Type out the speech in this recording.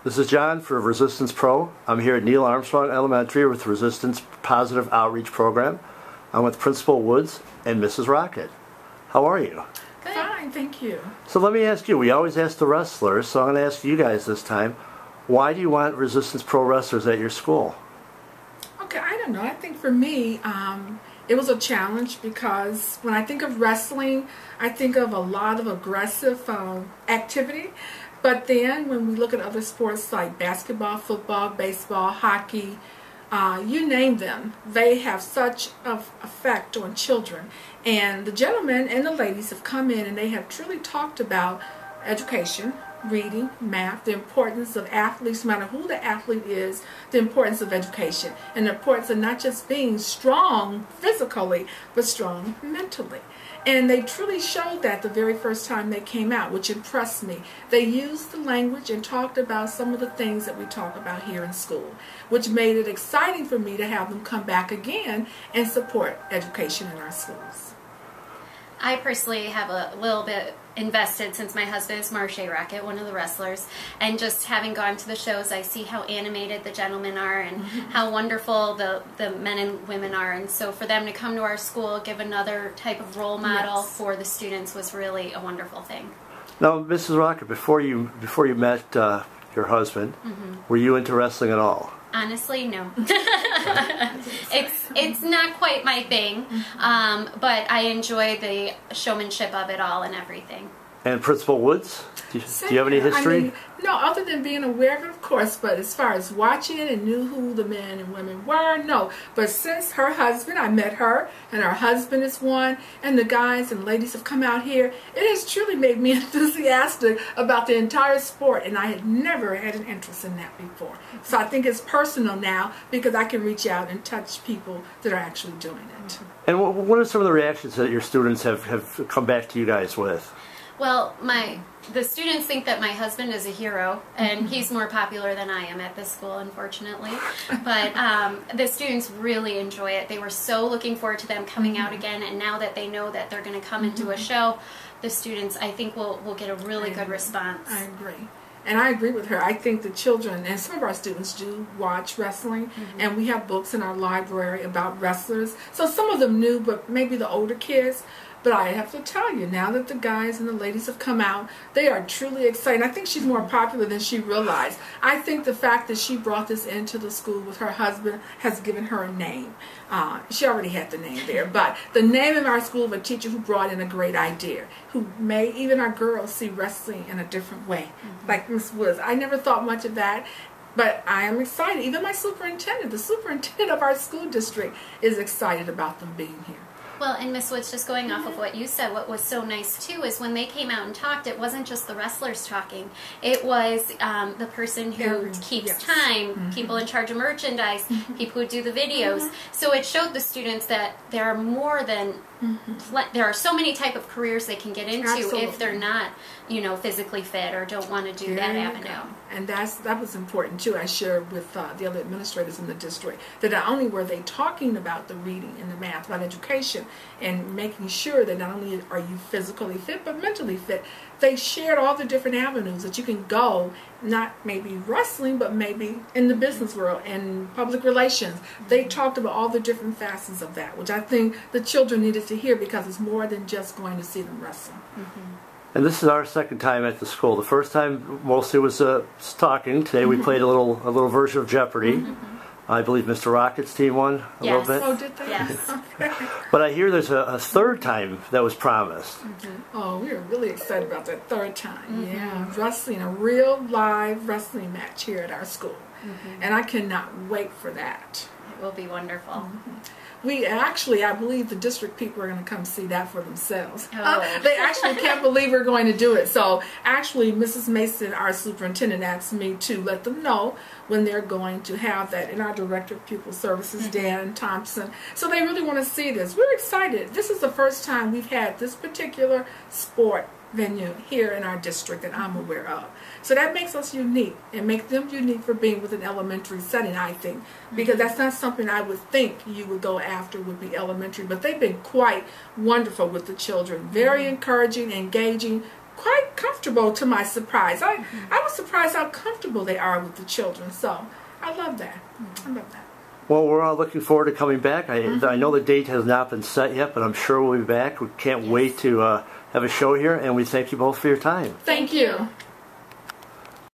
This is John for Resistance Pro. I'm here at Neil Armstrong Elementary with Resistance Positive Outreach Program. I'm with Principal Woods and Mrs. Rockett. How are you? Good. Fine, thank you. So let me ask you, we always ask the wrestlers, so I'm going to ask you guys this time, why do you want Resistance Pro wrestlers at your school? Okay, I don't know. I think for me, it was a challenge because when I think of wrestling, I think of a lot of aggressive activity. But then when we look at other sports like basketball, football, baseball, hockey, you name them, they have such an effect on children. And the gentlemen and the ladies have come in and they have truly talked about education, reading, math, the importance of athletes, no matter who the athlete is, the importance of education, and the importance of not just being strong physically, but strong mentally. And they truly showed that the very first time they came out, which impressed me. They used the language and talked about some of the things that we talk about here in school, which made it exciting for me to have them come back again and support education in our schools. I personally have a little bit invested since my husband is Marsha Rockett, one of the wrestlers, and just having gone to the shows, I see how animated the gentlemen are and how wonderful the men and women are. And so for them to come to our school, give another type of role model for the students was really a wonderful thing. Now, Mrs. Rockett, before you met your husband, were you into wrestling at all? Honestly, no. It's not quite my thing, but I enjoy the showmanship of it all and everything. And Principal Woods, do you have any history? I mean, no, other than being aware of it, of course, but as far as watching it and knew who the men and women were, no. But since her husband, I met her, and her husband is one, and the guys and ladies have come out here, it has truly made me enthusiastic about the entire sport, and I had never had an interest in that before. So I think it's personal now because I can reach out and touch people that are actually doing it. And what are some of the reactions that your students have come back to you guys with? Well, the students think that my husband is a hero, and he's more popular than I am at this school, unfortunately. But the students really enjoy it. They were so looking forward to them coming out again, and now that they know that they're going to come into a show, the students, I think, will get a really good response. I agree. And I agree with her. I think the children and some of our students do watch wrestling, and we have books in our library about wrestlers. So some of them knew, but maybe the older kids. But I have to tell you, now that the guys and the ladies have come out, they are truly excited. I think she's more popular than she realized. I think the fact that she brought this into the school with her husband has given her a name. She already had the name there, but the name of our school of a teacher who brought in a great idea, who made even our girls see wrestling in a different way, like Miss Woods. I never thought much of that. But I am excited. Even my superintendent, the superintendent of our school district, is excited about them being here. Well, and Miss Woods, just going off of what you said, what was so nice too is when they came out and talked, it wasn't just the wrestlers talking. It was the person who keeps time, people in charge of merchandise, people who do the videos. So it showed the students that there are more than, there are so many type of careers they can get into if they're not, physically fit or don't want to do that avenue. And that was important too. I shared with the other administrators in the district that not only were they talking about the reading and the math, about education, and making sure that not only are you physically fit but mentally fit, they shared all the different avenues that you can go, not maybe wrestling but maybe in the business world and public relations. They talked about all the different facets of that, which I think the children needed to hear because it's more than just going to see them wrestle. And this is our second time at the school. The first time mostly was talking. Today we played a little version of Jeopardy. I believe Mr. Rockett's team won a little bit. Oh, did they? Yes. But I hear there's a third time that was promised. Oh, we are really excited about that third time. Yeah, wrestling, a real live wrestling match here at our school. And I cannot wait for that. It will be wonderful. We actually, I believe the district people are going to come see that for themselves. Oh. They actually can't believe we're going to do it. So actually, Mrs. Mason, our superintendent, asked me to let them know when they're going to have that. And our director of pupil services, Dan Thompson. So they really want to see this. We're excited. This is the first time we've had this particular sport venue here in our district that I'm aware of. So that makes us unique and make them unique for being with an elementary setting, I think, because that's not something I would think you would go after would be elementary, but they've been quite wonderful with the children, very encouraging, engaging, quite comfortable to my surprise. I was surprised how comfortable they are with the children. So I love that. I love that. Well, we're all looking forward to coming back. I know the date has not been set yet, but I'm sure we'll be back. We can't wait to have a show here, and we thank you both for your time. Thank you.